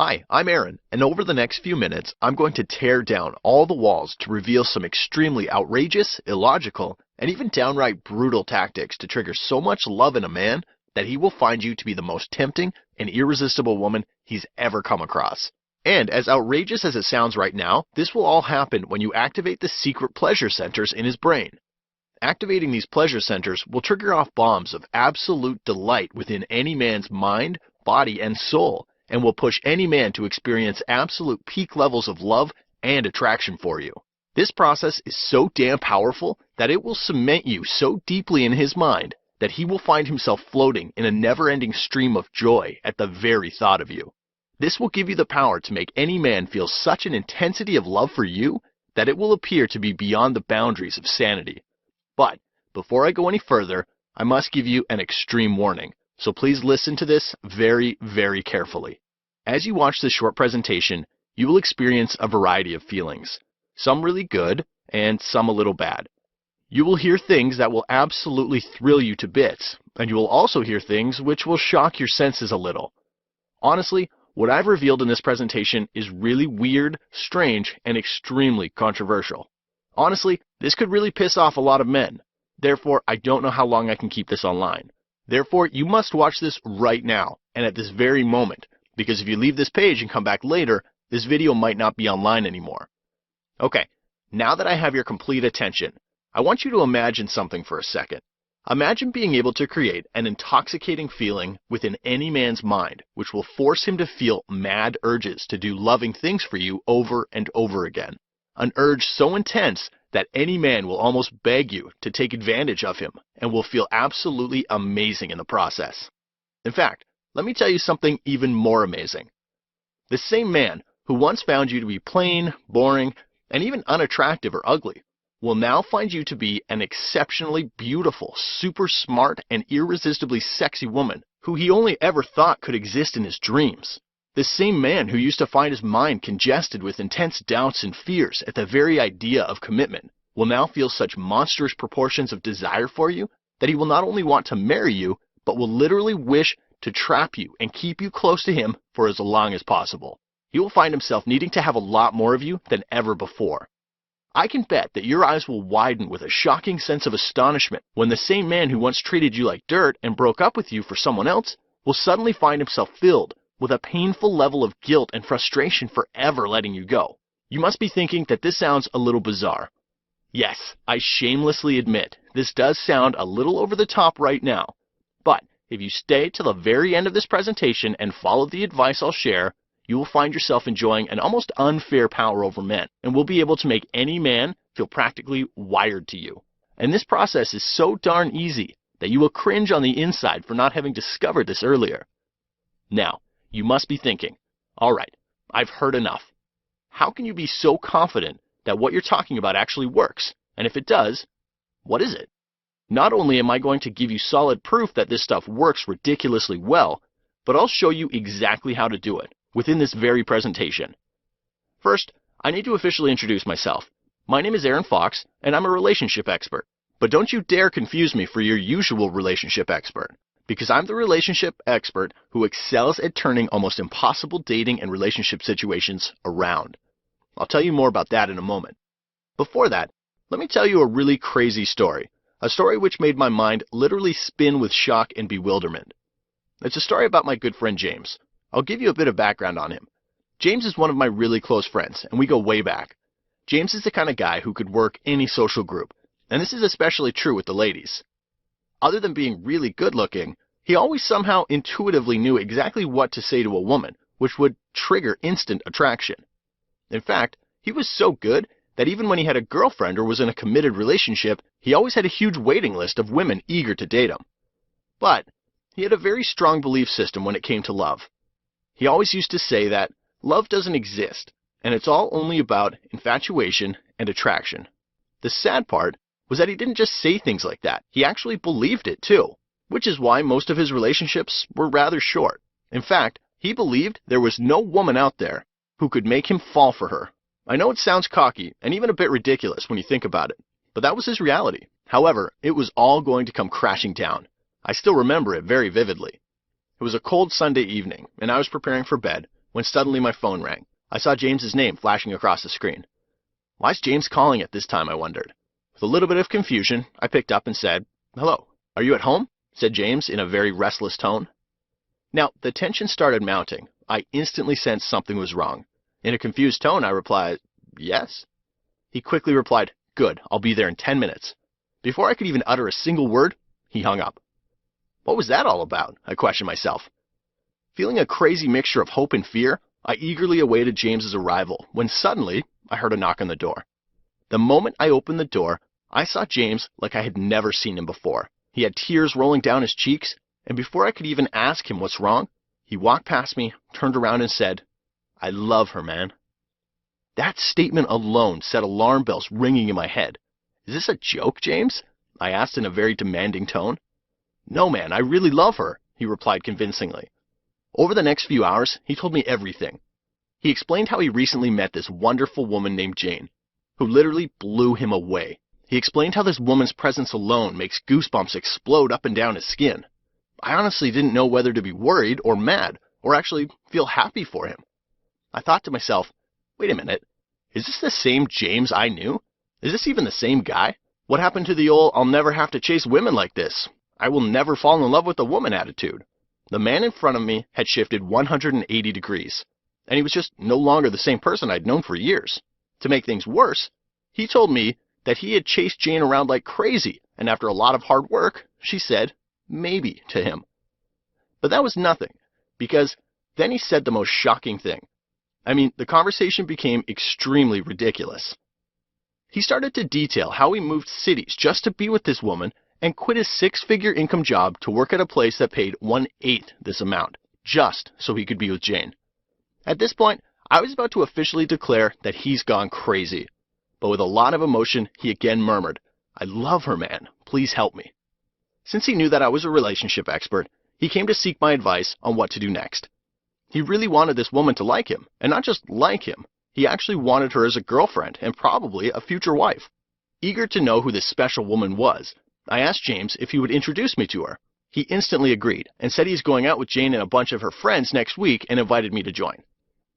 Hi, I'm Aaron, and over the next few minutes, I'm going to tear down all the walls to reveal some extremely outrageous, illogical, and even downright brutal tactics to trigger so much love in a man that he will find you to be the most tempting and irresistible woman he's ever come across. And as outrageous as it sounds right now, this will all happen when you activate the secret pleasure centers in his brain. Activating these pleasure centers will trigger off bombs of absolute delight within any man's mind, body, and soul, and will push any man to experience absolute peak levels of love and attraction for you. This process is so damn powerful that it will cement you so deeply in his mind that he will find himself floating in a never-ending stream of joy at the very thought of you. This will give you the power to make any man feel such an intensity of love for you that it will appear to be beyond the boundaries of sanity. But before I go any further, I must give you an extreme warning, so please listen to this very, very carefully. As you watch this short presentation, you will experience a variety of feelings, some really good and some a little bad. You will hear things that will absolutely thrill you to bits, and you will also hear things which will shock your senses a little. Honestly, what I've revealed in this presentation is really weird, strange, and extremely controversial. Honestly, this could really piss off a lot of men. Therefore, I don't know how long I can keep this online. Therefore, you must watch this right now, and at this very moment, because if you leave this page and come back later, this video might not be online anymore. Okay, now that I have your complete attention, I want you to imagine something for a second. Imagine being able to create an intoxicating feeling within any man's mind, which will force him to feel mad urges to do loving things for you over and over again. An urge so intense that any man will almost beg you to take advantage of him and will feel absolutely amazing in the process. In fact, let me tell you something even more amazing. The same man who once found you to be plain, boring, and even unattractive or ugly will now find you to be an exceptionally beautiful, super smart, and irresistibly sexy woman who he only ever thought could exist in his dreams. The same man who used to find his mind congested with intense doubts and fears at the very idea of commitment will now feel such monstrous proportions of desire for you that he will not only want to marry you, but will literally wish to trap you and keep you close to him for as long as possible. He will find himself needing to have a lot more of you than ever before. I can bet that your eyes will widen with a shocking sense of astonishment when the same man who once treated you like dirt and broke up with you for someone else will suddenly find himself filled with a painful level of guilt and frustration for ever letting you go. You must be thinking that this sounds a little bizarre. Yes, I shamelessly admit this does sound a little over the top right now. But if you stay till the very end of this presentation and follow the advice I'll share, you will find yourself enjoying an almost unfair power over men and will be able to make any man feel practically wired to you. And this process is so darn easy that you will cringe on the inside for not having discovered this earlier. Now, you must be thinking, all right, I've heard enough. How can you be so confident that what you're talking about actually works? And if it does, what is it? Not only am I going to give you solid proof that this stuff works ridiculously well, but I'll show you exactly how to do it within this very presentation. First, I need to officially introduce myself. My name is Aaron Fox, and I'm a relationship expert. But don't you dare confuse me for your usual relationship expert, because I'm the relationship expert who excels at turning almost impossible dating and relationship situations around. I'll tell you more about that in a moment. Before that, let me tell you a really crazy story, a story which made my mind literally spin with shock and bewilderment. It's a story about my good friend James. I'll give you a bit of background on him. James is one of my really close friends, and we go way back. James is the kind of guy who could work any social group, and this is especially true with the ladies. Other than being really good looking, he always somehow intuitively knew exactly what to say to a woman, which would trigger instant attraction. In fact, he was so good that even when he had a girlfriend or was in a committed relationship, he always had a huge waiting list of women eager to date him. But he had a very strong belief system when it came to love. He always used to say that love doesn't exist, and it's all only about infatuation and attraction. The sad part was that he didn't just say things like that, he actually believed it too, which is why most of his relationships were rather short. In fact, he believed there was no woman out there who could make him fall for her. I know it sounds cocky and even a bit ridiculous when you think about it, but that was his reality. However, it was all going to come crashing down. I still remember it very vividly. It was a cold Sunday evening, and I was preparing for bed when suddenly my phone rang. I saw James's name flashing across the screen. Why's James calling at this time, I wondered. With a little bit of confusion, I picked up and said, "Hello, are you at home?" said James in a very restless tone. Now, the tension started mounting. I instantly sensed something was wrong. In a confused tone, I replied, "Yes." He quickly replied, "Good, I'll be there in 10 minutes. Before I could even utter a single word, he hung up. What was that all about? I questioned myself. Feeling a crazy mixture of hope and fear, I eagerly awaited James's arrival when suddenly I heard a knock on the door. The moment I opened the door, I saw James like I had never seen him before. He had tears rolling down his cheeks, and before I could even ask him what's wrong, he walked past me, turned around and said, "I love her, man." That statement alone set alarm bells ringing in my head. "Is this a joke, James?" I asked in a very demanding tone. "No, man, I really love her," he replied convincingly. Over the next few hours, he told me everything. He explained how he recently met this wonderful woman named Jane, who literally blew him away. He explained how this woman's presence alone makes goosebumps explode up and down his skin. I honestly didn't know whether to be worried or mad, or actually feel happy for him. I thought to myself, wait a minute, is this the same James I knew? Is this even the same guy? What happened to the old, "I'll never have to chase women like this. I will never fall in love with a woman" attitude? The man in front of me had shifted 180 degrees, and he was just no longer the same person I'd known for years. To make things worse, he told me that he had chased Jane around like crazy, and after a lot of hard work, she said maybe to him. But that was nothing, because then he said the most shocking thing. I mean, the conversation became extremely ridiculous. He started to detail how he moved cities just to be with this woman and quit his 6-figure income job to work at a place that paid 1/8 this amount, just so he could be with Jane. At this point, I was about to officially declare that he's gone crazy. But with a lot of emotion, he again murmured, "I love her, man. Please help me." Since he knew that I was a relationship expert, he came to seek my advice on what to do next. He really wanted this woman to like him, and not just like him. He actually wanted her as a girlfriend and probably a future wife. Eager to know who this special woman was, I asked James if he would introduce me to her. He instantly agreed and said he's going out with Jane and a bunch of her friends next week and invited me to join.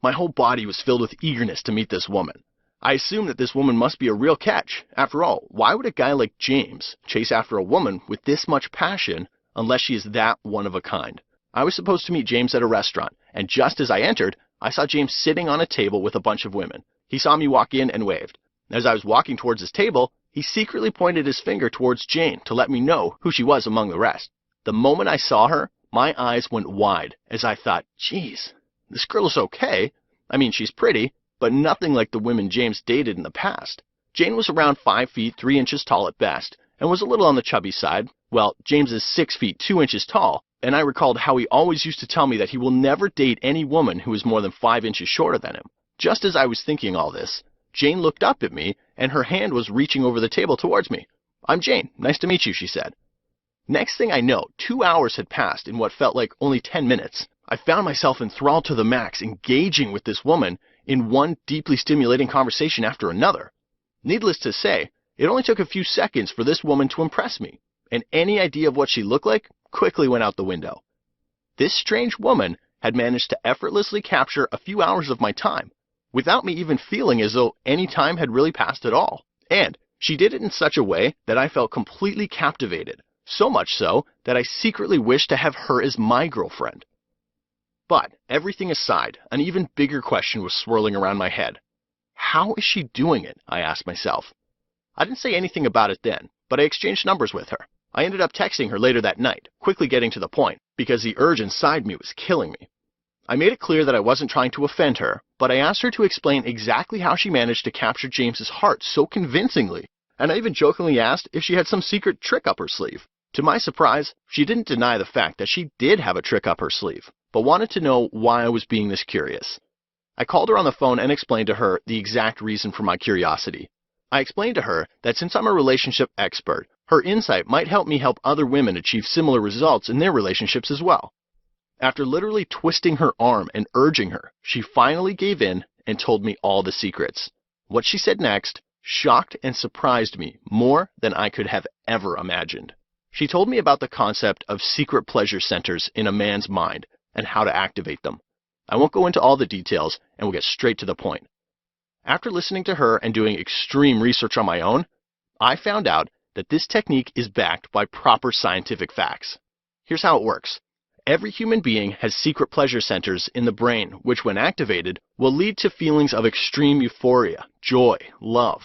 My whole body was filled with eagerness to meet this woman. I assumed that this woman must be a real catch. After all, why would a guy like James chase after a woman with this much passion unless she is that one of a kind? I was supposed to meet James at a restaurant, and just as I entered, I saw James sitting on a table with a bunch of women. He saw me walk in and waved. As I was walking towards his table, he secretly pointed his finger towards Jane to let me know who she was among the rest. The moment I saw her, my eyes went wide as I thought, geez, this girl is okay. I mean, she's pretty, but nothing like the women James dated in the past. Jane was around 5 feet 3 inches tall at best, and was a little on the chubby side. Well, James is 6 feet 2 inches tall, and I recalled how he always used to tell me that he will never date any woman who is more than 5 inches shorter than him. Just as I was thinking all this, Jane looked up at me, and her hand was reaching over the table towards me. "I'm Jane. Nice to meet you," she said. Next thing I know, 2 hours had passed in what felt like only 10 minutes. I found myself enthralled to the max, engaging with this woman in one deeply stimulating conversation after another. Needless to say, it only took a few seconds for this woman to impress me, and any idea of what she looked like quickly went out the window. This strange woman had managed to effortlessly capture a few hours of my time, without me even feeling as though any time had really passed at all. And she did it in such a way that I felt completely captivated, so much so that I secretly wished to have her as my girlfriend. But everything aside, an even bigger question was swirling around my head. How is she doing it? I asked myself. I didn't say anything about it then, but I exchanged numbers with her. I ended up texting her later that night, quickly getting to the point, because the urge inside me was killing me. I made it clear that I wasn't trying to offend her, but I asked her to explain exactly how she managed to capture James's heart so convincingly, and I even jokingly asked if she had some secret trick up her sleeve. To my surprise, she didn't deny the fact that she did have a trick up her sleeve, but wanted to know why I was being this curious. I called her on the phone and explained to her the exact reason for my curiosity. I explained to her that since I'm a relationship expert, her insight might help me help other women achieve similar results in their relationships as well. After literally twisting her arm and urging her, she finally gave in and told me all the secrets. What she said next shocked and surprised me more than I could have ever imagined. She told me about the concept of secret pleasure centers in a man's mind and how to activate them. I won't go into all the details, and we'll get straight to the point. After listening to her and doing extreme research on my own, I found out that this technique is backed by proper scientific facts. Here's how it works. Every human being has secret pleasure centers in the brain, which when activated will lead to feelings of extreme euphoria, joy, love,